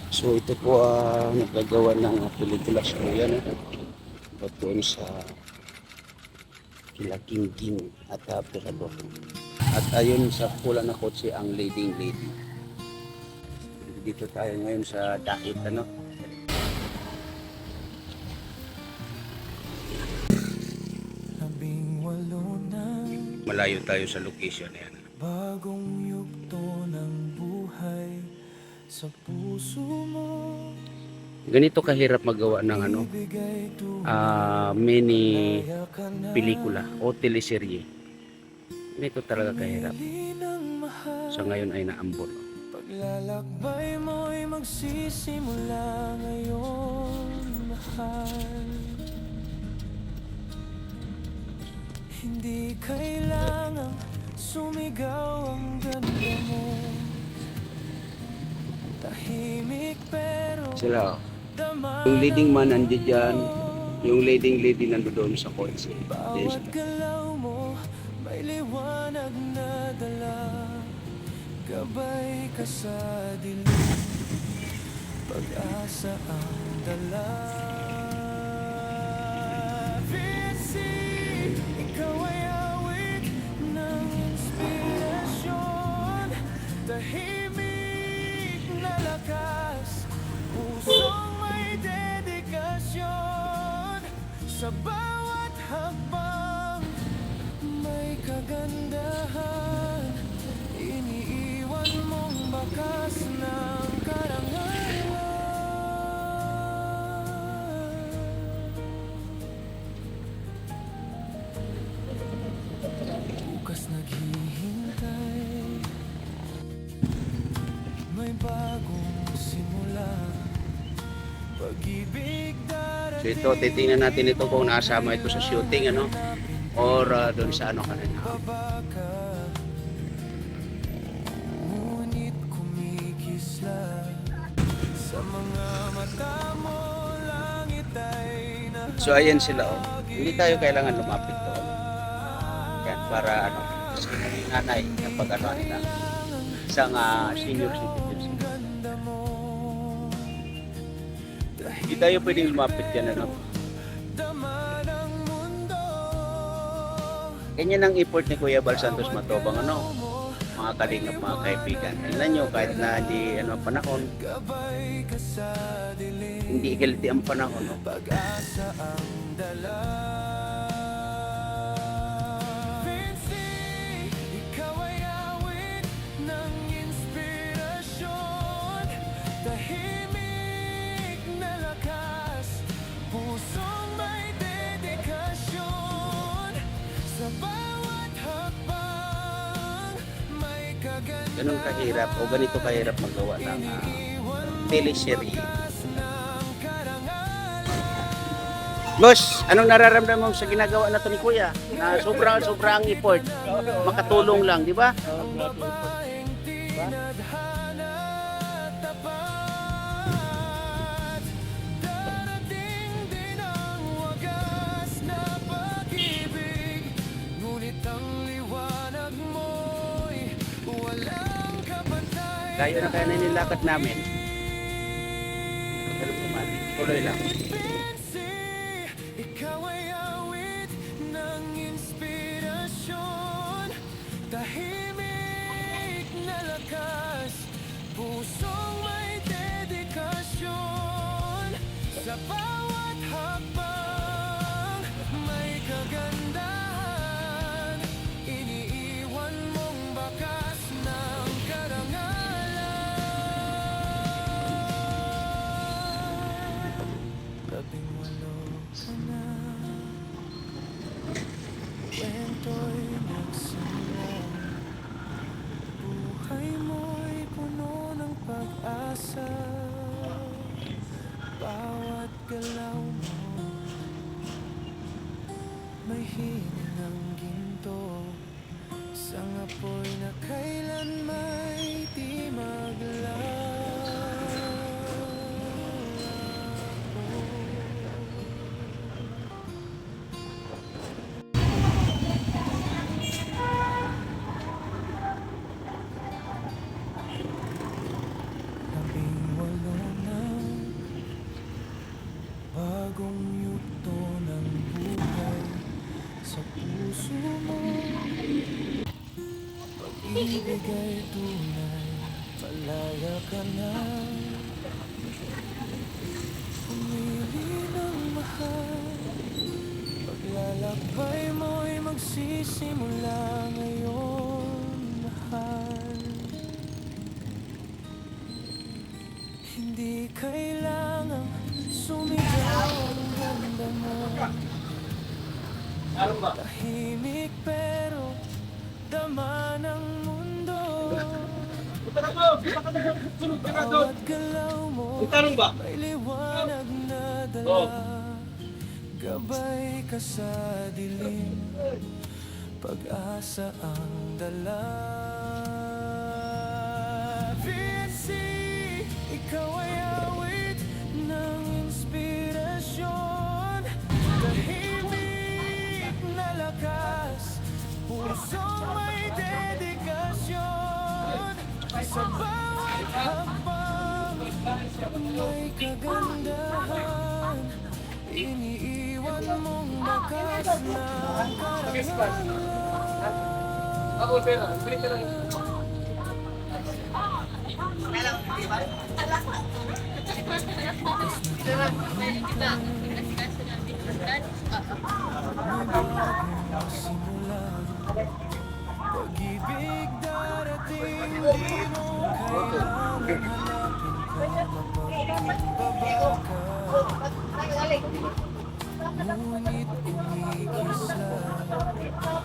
So ito po nagagawa ng pelikula sa yan doon sa Kilakingking at Perador. At ayun sa pula na kotse ang leading lady. Dito tayo ngayon sa Dait Malayo tayo sa location na yan. Bagong yugto ng buhay sa puso mo. Ganito kahirap magawa ng mini pelikula o teleserye. Ganito talaga kahirap. Sa ngayon ay naambon. Paglalakbay mo'y magsisimula ngayon, mahal. Hindi kailangang sumigaw ang ganda mo. Tahimik pero Sila, yung leading man nandiyan dyan, yung leading lady nandoon sa kotse. bawat galaw mo may liwanag na dala. Gabay ka sa dilim, pag-asa ang dala. Visit, ikaw ay awit ng inspirasyon. Tahimik na lakas, pusong may dedikasyon. Sa bawat hakbang may kagandahan. Iniiwan mong bakas ng karangalan. Bukas naghihintay, may bagong simula. Pag-ibig So ito, titingnan natin ito kung nakasama ito sa shooting, or doon sa kanina. baka, ngunit kumikisla sa mga mata mo. Langit ay So ayan sila, hindi tayo kailangan lumapit doon. Yan, para kasi yung nanay kapag nila, isang senior citizen. ganda mo. Hindi tayo pwedeng lumapit yan, Dama ng mundo. Ganyan ang effort ni Kuya Bal Santos Matobang, mga kalingap, mga kaibigan. Tingnan nyo, kahit na hindi panahon, Gabay ka sa dilim, hindi igaliti ang panahon, pag-asa ang dala. Vinci, ikaw ay awit ng inspirasyon. Tahimik na lakas, pusong may dedikasyon. Sa bawat hakbang may kagandahan. Ganun kahirap o ganito kahirap magawa ng teleserye. Boss, anong nararamdaman mo sa ginagawa na to ni Kuya? Na sobrang effort. Makatulong lang, di ba? Darating din ang wagas na pag-ibig, ngunit ang liwanag mo'y walang kapantay. Layo na kaya na nilakad namin. Pero naman, tuloy lang. Ikaw ay awit ng inspirasyon. Tahimik na lakas, pusong may dedikasyon. Sa bawat hakbang may kagandahan. Iniiwan mong bakas ng karangalan. 18 na, kwento'y nagsimula. Buhay mo'y puno ng pag-asa. Bawat galaw mo may hining ng ginto. Isang apoy na kailanmay di maglaho. Pag-ibigay tunay, malaya ka na. Pumili ng mahal, paglalakbay mo'y magsisimula ngayon, mahal. Hindi kailangang sumigaw ang ganda mo. Tahimik pero dama ng mundo. Bawat galaw mo may liwanag na dala. Gabay ka sa dilim, pag-asa ang dala. Vinci, ikaw ay awit ng inspirasyon. Tahimik na lakas, pusong may dedikasyon. Sa bawat hakbang may kagandahan, iniiwan mong bakas ng karangalan. Pag-ibig darating, di mo kailangan hanapin ka, mapagbaba ka. Ngunit umikisla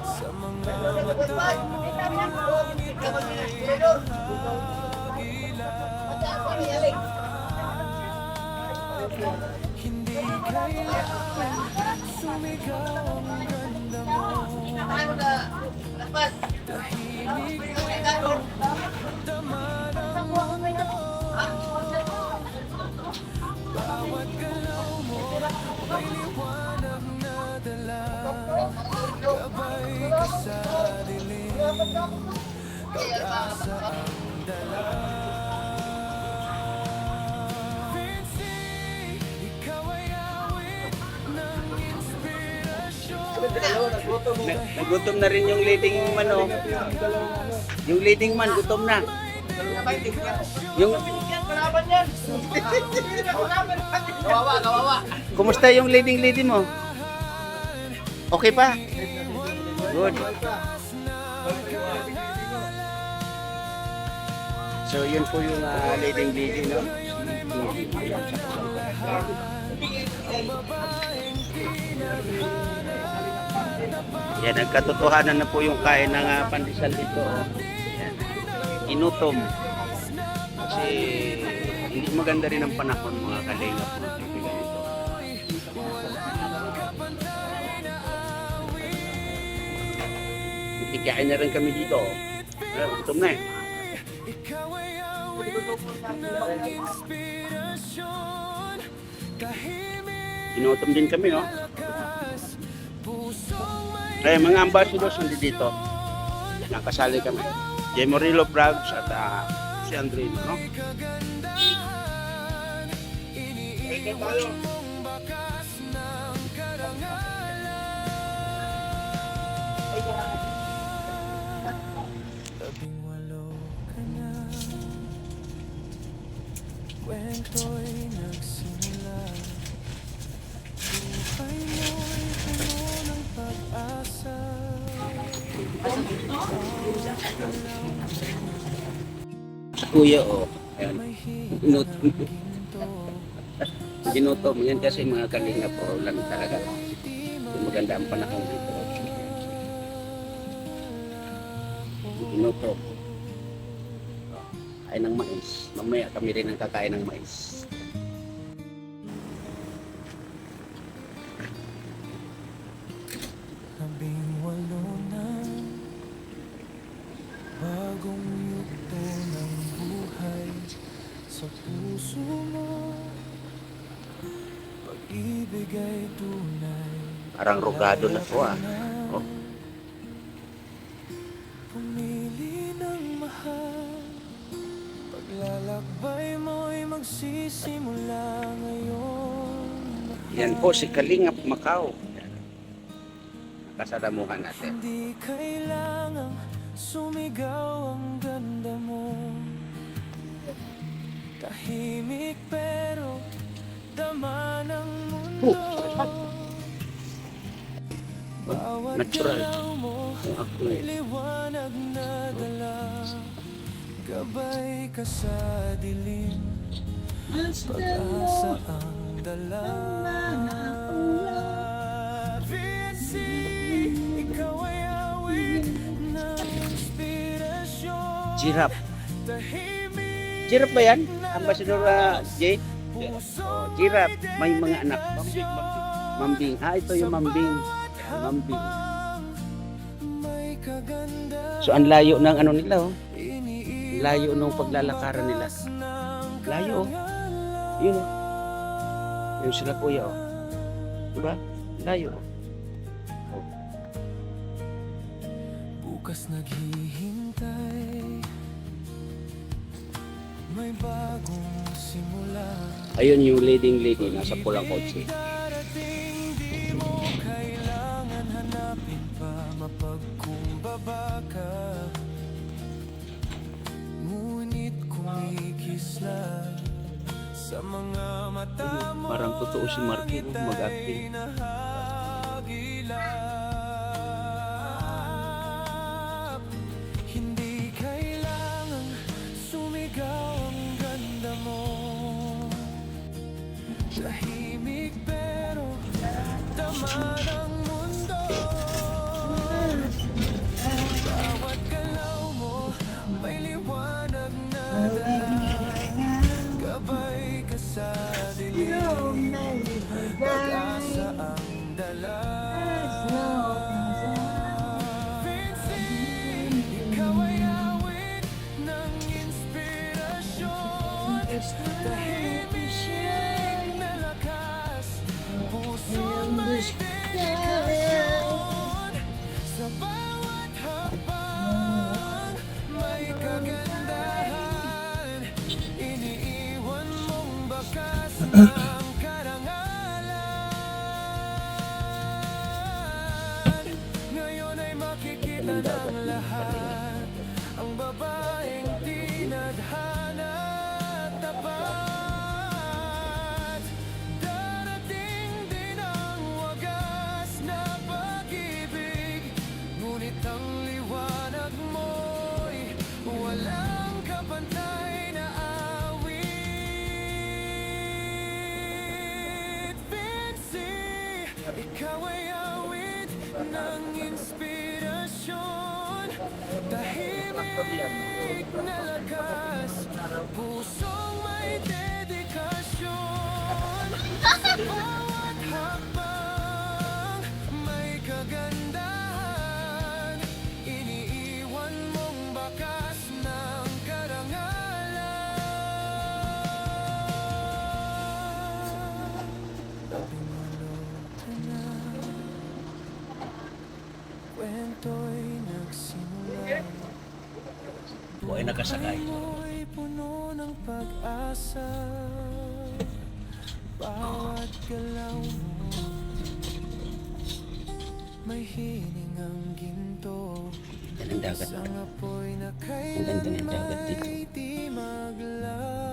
sa mga mata mo, langit ay nakagila. Hindi kailangan sumigaw ang ganda mo. Tahimik pero dama ng mundo. Bawat galaw mo may liwanag na dala. Gabay ka sa dilim, pag-asa ang dala. Vinci, ikaw ay awit ng inspirasyon. Nagutom na rin yung leading man, oh. Yung leading man, gutom na. Yung... Kumusta yung leading mo? Okay pa? Good. So yun po yung leading, no? Yan, nagkatotohanan na po yung kain ng pandesal dito. Oh. Yan. Inutom. Kasi hindi maganda rin ang panahon, mga kalinga po. Kikain na rin kami dito. Gutom na eh. Inutom din kami, no? Eh, mga ambassadors nandito. Nakasali kami. Jay Morillo Vlogs at si Andrino, no? Labing-walo ka na, kwento'y nagsimula. Buhay mo'y puno ng pag-asa. Kuya, oh. Ayan. Inutom. Ginutom. Yan kasi mga kalinga po lang talaga. Yung maganda ang panahon dito. Ginutom. Kain ng mais. Mamaya kami rin ang kakain ng mais. Labing-walo na, bagong yugto ng buhay sa puso mo. Pag-ibig ay tunay, Parang rogado na to, ah. Oh. pumili ng mahal, paglalakbay mo'y magsisimula ngayon. Yan po si Kalingap Macau. Nakasalamuhan natin. Hindi kailangang sumigaw ang ganda mo. Tahimik pero dama ng mundo. Bawat Natural. galaw mo Ako may liwanag na dala. Gabay ka sa dilim, pag-asa ang dala. VNC, ikaw ay awit ng inspirasyon. Giraffe. Tahimik Giraffe ba yan? Ambassador Jay? Oh, giraffe. May mga anak. Mambing. Ito yung mambing. Mambing. may kaganda. So, ang layo ng ano nila, oh. Layo nung paglalakaran nila. Layo, oh. Yun, oh. Yun sila kuya, oh. Diba? Layo, oh. Bukas naghihintay, may bagong simula. Ayun yung leading lady nasa pulang kotse. Darating di mo kailangan hanapin pa, mapagkumbaba ka. Ngunit kumikisla sa mga mata mo. Parang totoo si Marky, oh, mag-acting. Hindi kailangan sumigaw ang ganda mo. Tahimik pero tama ng mundo. Bawat galaw mo may liwanag na dala. Gabay ka sa dilim, pag-asa ang dala. Vincent, ikaw ay awit ng inspirasyon. Tahimik na lakas, pusong may dedikasyon. Sa bawat hakbang, may kagandahan. Iniiwan mong bakas ng karangalan. Ngayon ay makikita ng lahat ang babaeng tinadhana at tapat. Darating din ang wagas na pag-ibig, ngunit ang liwanag mo'y walang kapantay na awit. Vinci, ikaw ay awit ng inspirasyon. Tahimik na lakas, pusong may dedikasyon. Sa bawat hakbang, may kagandahan. Iniiwan mong bakas ng karangalan. Dumalo ka na, kwento'y nagsimula. O ay nakasakay. Mo'y puno ng pag-asa. Bawat galaw mo may hiningang ginto. Yan ang dagat. Isang apoy na Ang ganda ng dagat dito. kailanman di maglalaho.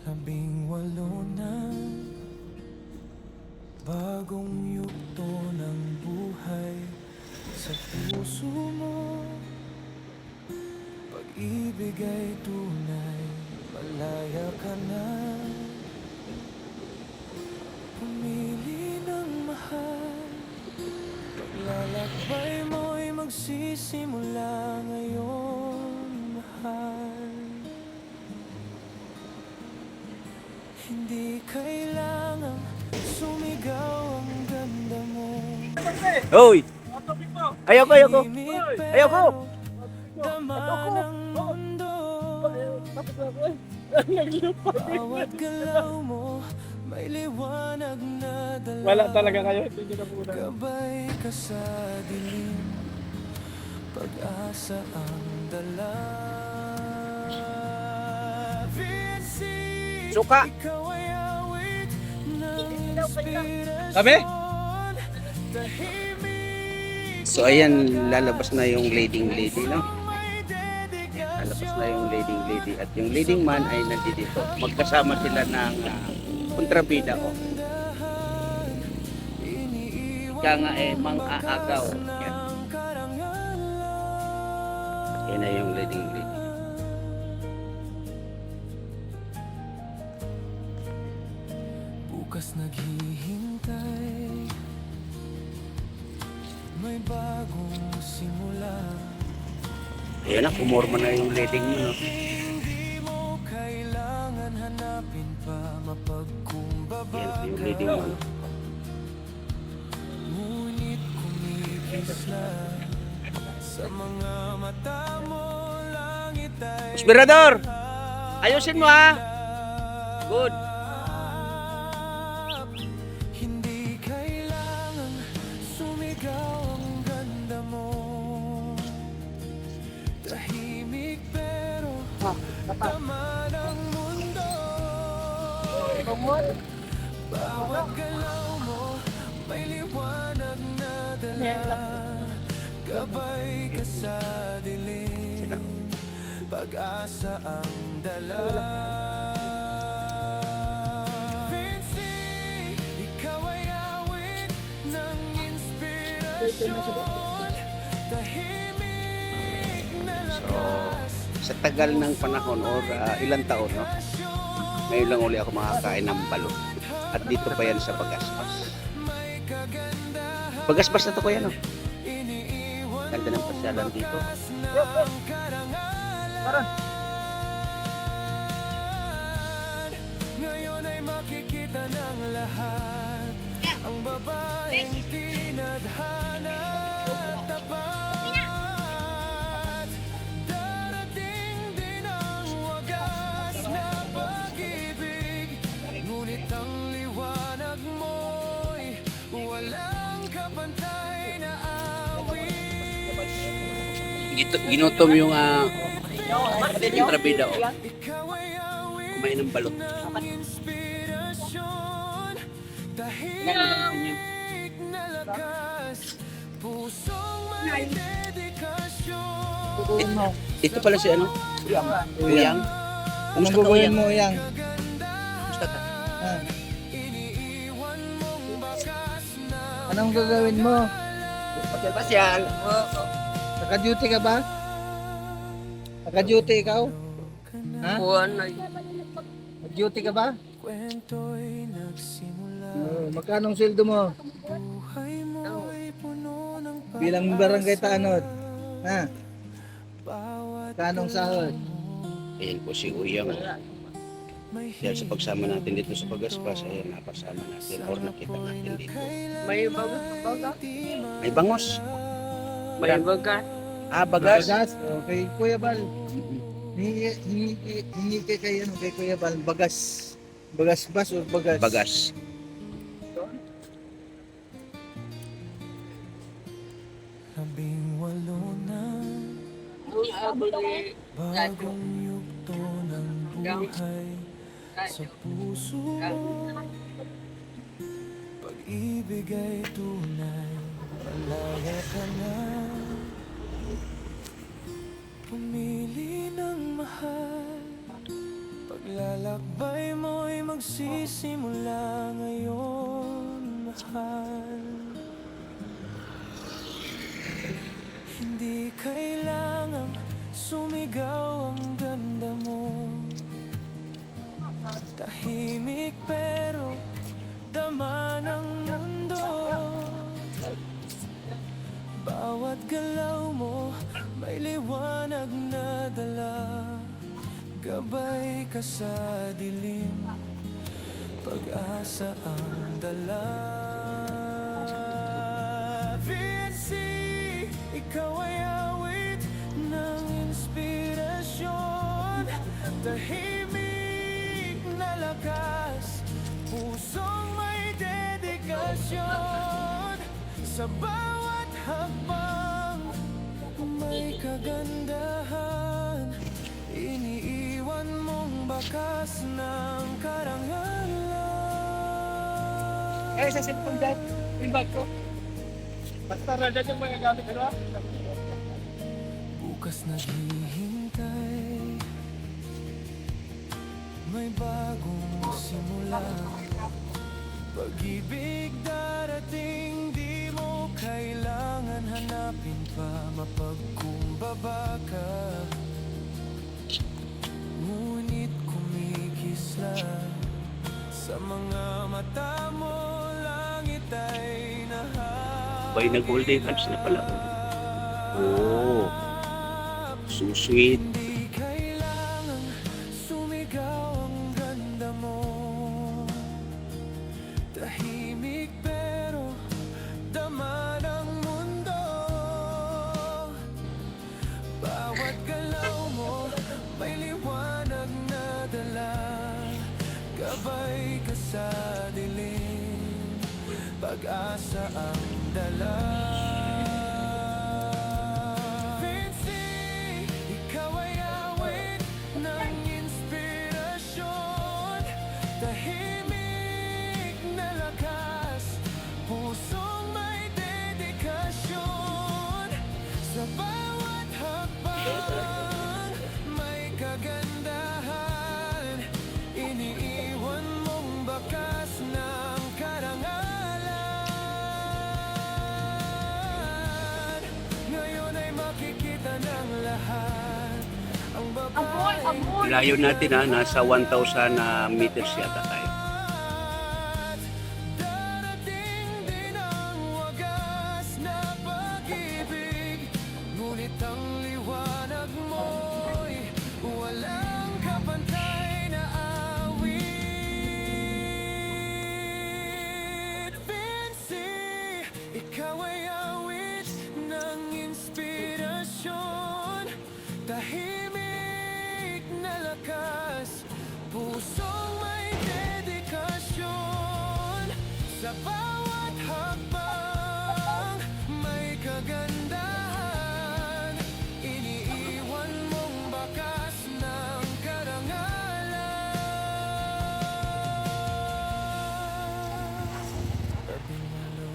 Labing-walo na bagong yugto ng buhay sa puso mo. Pag-ibig ay tunay, malaya ka na. Pumili ng mahal, paglalakbay mo'y magsisimula ngayon, mahal. Hindi kailangang sumigaw ang ganda mo. Hoy! Ayoko, ayoko! Tahimik Ayoko! pero dama ng mundo. Bawat galaw mo may liwanag na dala. Wala talaga kayo, hindi na po na. Gabay ka sa dilim, pag-asa ang dala. VNC, Suka! ikaw ay awit ng inspirasyon. Kami? Tahimik So ayan, lalabas na yung leading lady, no? may Lalabas dedikasyon. na yung leading lady at yung leading man ay nandito. Magkasama sila ng kontrabida ko. Kaya nga mang-aagaw. Yan. Yan na yung leading lady. Bukas naghihintay, may bagong simula. Ayan na, kumorma na yung leading mo, no? Hindi mo kailangan hanapin pa mapagkumbaba Yan yung ka. leading mo. Ngunit kumikis na sa mga mata mo, langit ay Inspirador! Ayusin mo, ha? Good. hindi kailangan sumigaw ang ganda mo. Tahimik pero tama ng mundo. Bawat galaw mo may liwanag na dala. Gabay ka sa dilim, pag-asa ang dala. Vinci, ikaw ay awit ng inspirasyon. Tahimik na lakas. Sa tagal ng panahon or ilang taon, no? Ngayon lang uli ako makakain ng balot. At dito pa yan sa Bagaspas. May kagandahan Bagaspas na to kuya, no? iniiwan Ganda ng pasyalan dito. ng karangalan. Ngayon ay makikita ng lahat ang babaeng tinadhana at tapat. Darating din ang wagas na pag-ibig, ngunit ang liwanag mo'y walang kapantay na awit. Ginutom yung kontrabida, oh. Ikaw ay awit Kumain ng balot. ng inspirasyon. Tahimik na lakas, pusong may dedikasyon. Ito pala si ano? Uyang. Anong Kumusta ka, gagawin Uyang? mo, Yang? Kumusta ka? Ah, Iniiwan mong bakas na anong gagawin mo? Pasyal. Naka-duty ka ba? Naka-duty ikaw? Ha? Naka-duty ka ba? kwento'y nagsimula. Magkano ang sweldo mo? Buhay mo'y puno ng Bilang barangay tanod. Ha? bawat Magkano ang sahod? Ayan po si Uyang. may Dahil sa pagsama natin dito sa Bagaspas, ayan, napasama natin or nakita natin dito. May bagas pa ba? May bangos. May bagas. Bagas. Bagas? Okay, Kuya Bal. Hingi kay ano, kay Kuya Bal. Bagas. Bagas bas o bagas? Bagas. labing walo na Kung abuli, bagong yugto ng buhay sa puso. Pag-ibig ay tunay, malaya ka na. Pumili ng mahal, paglalakbay mo'y magsisimula ngayon, mahal. Hindi kailangang sumigaw ang ganda mo. Tahimik pero dama ng mundo. Bawat galaw mo may liwanag na dala. Gabay ka sa dilim, pag-asa ang dala. VNC, ikaw ay awit ng inspirasyon. Tahimik na lakas, pusong may dedikasyon. Sa bawat hakbang, may kagandahan, iniiwan mong bakas ng karangalan. Eh, sa cellphone dyan. Yung bag ko. Basta rada yung mga gamit. Ano? Bukas naghihintay, may bagong simula. Pag-ibig darating, di mo kailangan hanapin pa, mapagkumbaba ka. Ngunit kumikisla sa mga mata mo, langit ay Bay na golden cards na pala. Oh, so sweet. Hindi kailangan sumigaw ang ganda mo. Tahimik pero dama ng mundo. Bawat galaw mo may liwanag na dala. Gabay ka sa dilim, pag-asa ang dala. Vinci, ikaw ay awit ng inspirasyon. Tahimik na lakas, pusong may dedikasyon. Sa bawat hakbang may kagandahan, iniiwan mong bakas ng karangalan. Ngayon ay makikita ng lahat ang babae. Layo natin ha, nasa 1,000 meters yata tayo. Darating din ang wagas na pag-ibig, ngunit ang liwanag mo'y walang kapantay na awit. Vinci, ikaw ay awit ng inspirasyon. Tahimik na lakas, pusong may dedikasyon. Sa bawat hakbang may kagandahan, iniiwan mong bakas ng karangalan. Pabingalo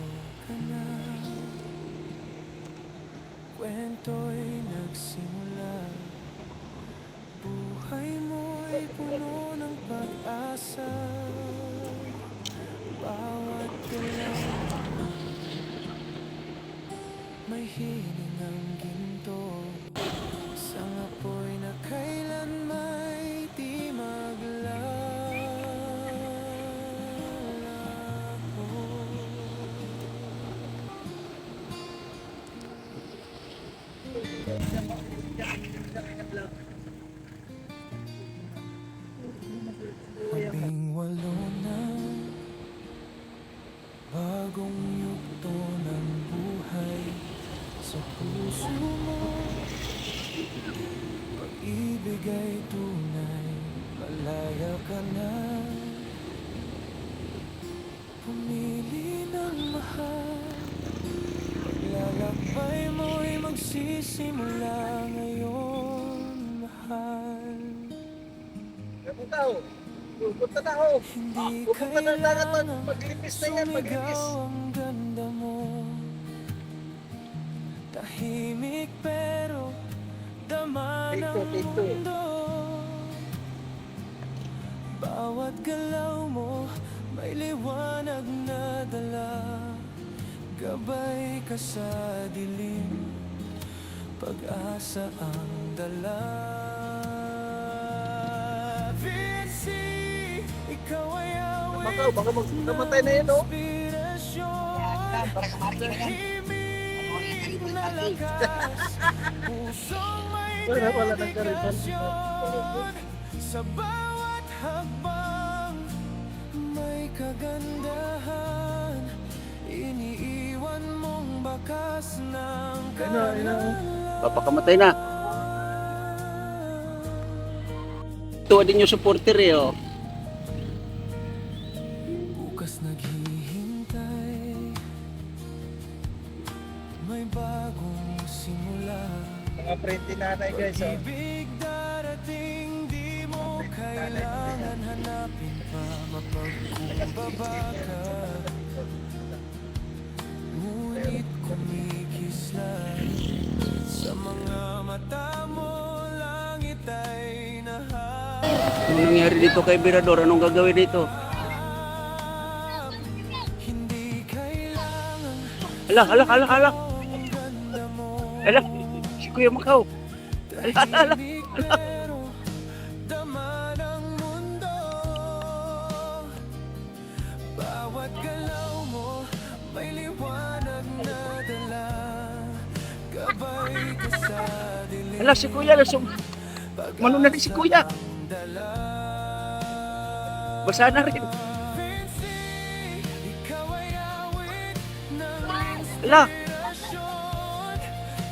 ka na, kwento'y nagsimula. Buhay mo'y puno ng pag-asa. Bawat galaw may hiling ang ginto. Isang apoy na kailan may di maglalaho. Labing walo na, bagong yugto ng buhay sa puso mo. Pag-ibig ay tunay, malaya ka na. Pumili ng mahal, paglalakbay mo'y magsisimula ngayon, mahal. Punta ho. Punta na ho. Hindi Pupunta na lang at kailangan maglipis na yan. Maglipis. sumigaw ang ganda mo. Tahimik pero dama Take two, ng take two. mundo. Bawat galaw mo may liwanag na dala. Gabay ka sa dilim, pag-asa ang dala. Vinci, ikaw ay awit Baka namatay na yan ho. inspirasyon. Tahimik na lakas, pusong may Wala ng kariton. dedikasyon. Sa bawat hakbang may kagandahan, iniiwan mong bakas ng karangalan. Papakamatay na. Tuwa din yung supporter eh, oh. Bukas naghihintay, may bagong simula. Mga friend ni nanay guys. Oh. Pag-ibig darating, di mo kailangan hanapin pa, mapagkumbaba ka. Ngunit kumikislan sa mga mata mo, langit ay nahal. Anong nangyari dito kay Birador? Anong gagawin dito? Hindi kailangan Hala, hala, hala, hala. ang ganda mo, Hala, si Kuya Macau. Hala, hala. tahimik pero dama ng mundo. Bawat galaw mo may liwanag na dala, gabay ka sa dilim. Hala, si Kuya. Mano na rin si Kuya. Basa na rin. Ikaw ay awit ng Hala. inspirasyon,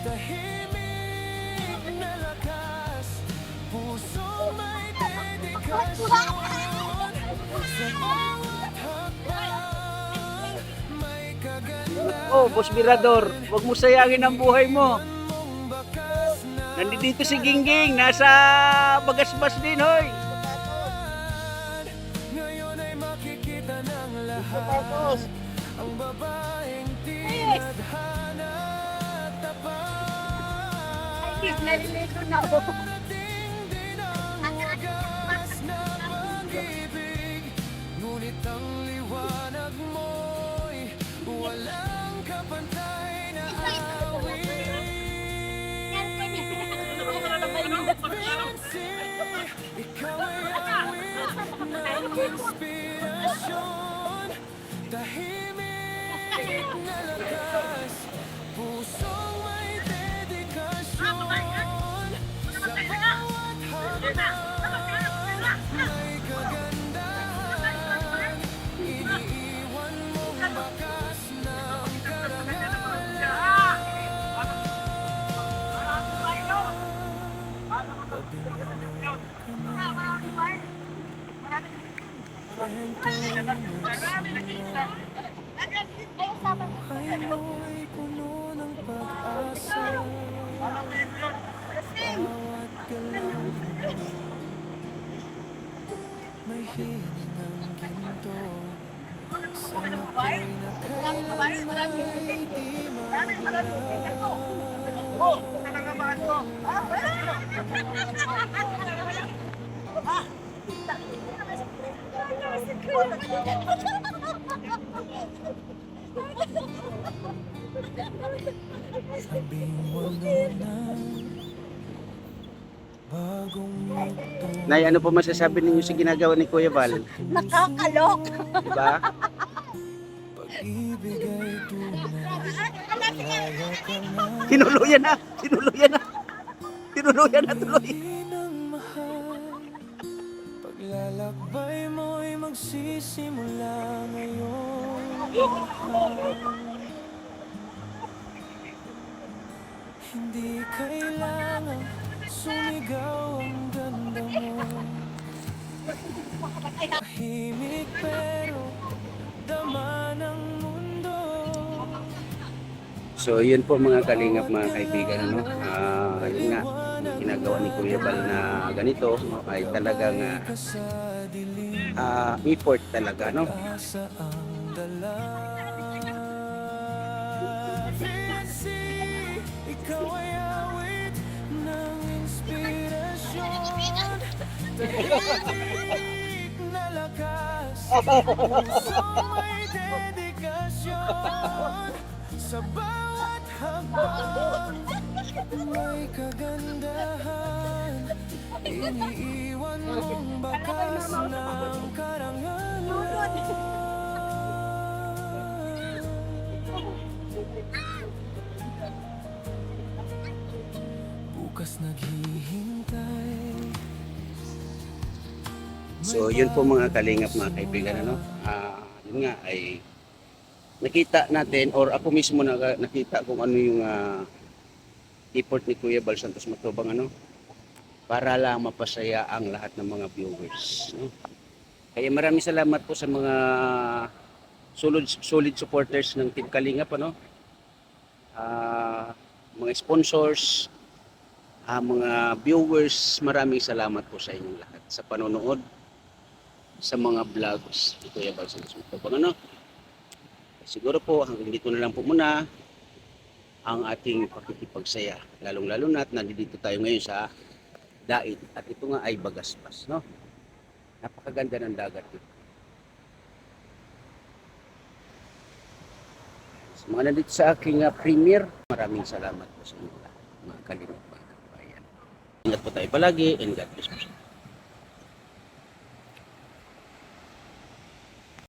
tahimik na lakas, puso may dedikasyon. Sa bawat hakbang may kagandahan Oh, Boss Birador, huwag mo sayangin ang buhay mo. mong bakas na Nandito si Gingging, nasa Bagasbas din, hoy. ngayon ay makikita ng lahat ang babaeng tinadhana at tapat. Nalilito na ako. Dating din ang wagas na pag-ibig, ngunit ang liwanag mo'y walang kapantay na awit. Ikaw ay awit ng inspirasyon, tahimik na lakas, pusong may dedikasyon. Sa bawat hakbang may kagandahan, iniiwan mong bakas ng karangalan. Ay mo'y puno ng pag-asa, bawat galaw may hiling ng ginto, sa ako'y na kailanman ay di maglaw. Sabing wala na bagong mundo. Nay, ano po masasabi ninyo sa ginagawa ni Kuya Val? Nakakalok. Diba? Pag-ibig ay tunay, kaya ka na Tinuluyan na! Tinuluyan na! Tinuluyan na tuloy! ng mahal. Paglalakbay mo'y magsisimula ngayon. Hindi kailangan sumigaw ang ganda mo, tahimik pero dama ng mundo. So yun po mga kalingap, mga kaibigan, ano? Yun nga, yung ginagawa ni Kuya Val na ganito ay talagang Sa dilim, effort talaga, no? asa ang dala. Fancy, ikaw ay awit ng inspirasyon, tahimik na lakas, puso may dedikasyon. Sa bawat hakbang may kagandahan, iniiwan mong bakas ng karangalan. Bukas naghihintay. So yun po mga kalingap, mga kaibigan, ano? Yun nga ay nakita natin, or ako mismo nakita kung ano yung effort ni Kuya Val Santos Matubang, ano? Para lang mapasaya ang lahat ng mga viewers, no? Kaya maraming salamat po sa mga solid supporters ng Team Kalingap, ano? Mga sponsors, Mga viewers, maraming salamat po sa inyong lahat sa panonood sa mga vlogs ni Kuya Bal Santos Matubang. Ano? Siguro po hanggang dito na lang po muna ang ating pakikipagsaya. Lalong-lalo na at nandito tayo ngayon sa Dait at ito nga ay Bagaspas, no? Napakaganda ng dagat dito. Sa mga nandito sa aking premiere, maraming salamat po sa inyo lahat, mga kalingap, mga kabayan. Ingat po tayo palagi and God bless po.